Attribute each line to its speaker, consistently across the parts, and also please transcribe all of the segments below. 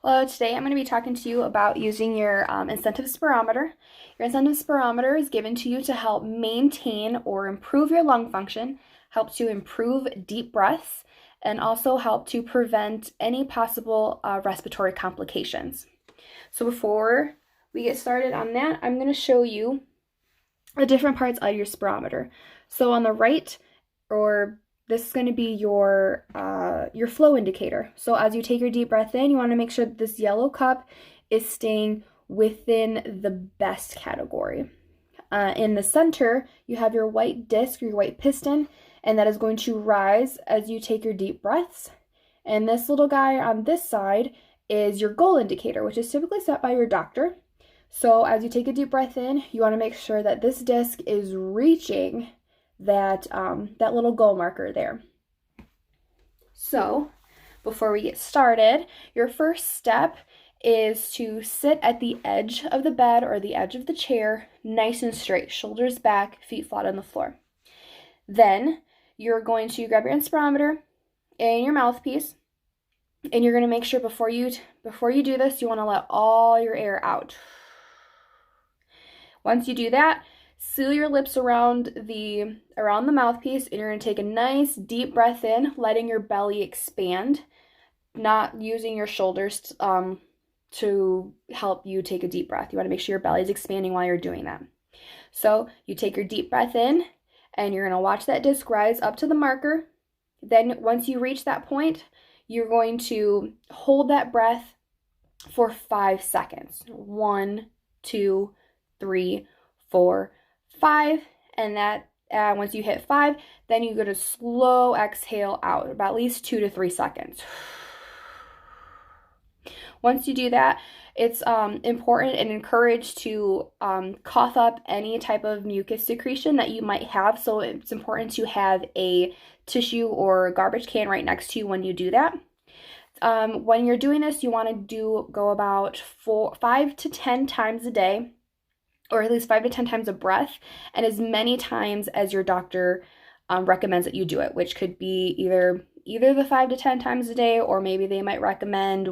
Speaker 1: Hello, today I'm going to be talking to you about using your incentive spirometer. Your incentive spirometer is given to you to help maintain or improve your lung function, help to improve deep breaths, and also help to prevent any possible respiratory complications. So before we get started on that, I'm going to show you the different parts of your spirometer. So on the right, or this is going to be your flow indicator. So as you take your deep breath in, you want to make sure that this yellow cup is staying within the best category. In the center, you have your white disc, your white piston, and that is going to rise as you take your deep breaths. And this little guy on this side is your goal indicator, which is typically set by your doctor. So as you take a deep breath in, you want to make sure that this disc is reaching that little goal marker there. So before we get started, your first step is to sit at the edge of the bed or the edge of the chair, nice and straight, shoulders back, feet flat on the floor. Then you're going to grab your spirometer and your mouthpiece, and you're going to make sure before you do this, you want to let all your air out. Once you do that, seal your lips around the mouthpiece, and you're going to take a nice deep breath in, letting your belly expand, not using your shoulders to help you take a deep breath. You want to make sure your belly is expanding while you're doing that. So you take your deep breath in, and you're going to watch that disc rise up to the marker. Then once you reach that point, you're going to hold that breath for 5 seconds. 1, 2, 3, 4, 5, and that once you hit 5, then you go to slow exhale out, about at least 2 to 3 seconds. Once you do that, it's important and encouraged to cough up any type of mucus secretion that you might have. So it's important to have a tissue or a garbage can right next to you when you do that. When you're doing this, you want to go about 5 to 10 times a day, or at least 5 to 10 times a breath, and as many times as your doctor recommends that you do it, which could be either the 5 to 10 times a day, or maybe they might recommend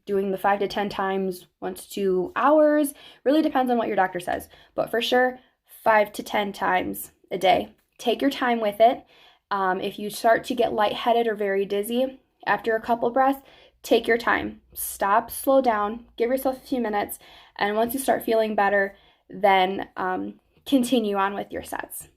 Speaker 1: doing the 5 to 10 times once 2 hours. Really depends on what your doctor says, but for sure 5 to 10 times a day. Take your time with it. If you start to get lightheaded or very dizzy after a couple breaths, take your time. Stop, slow down, give yourself a few minutes, and once you start feeling better, then continue on with your sets.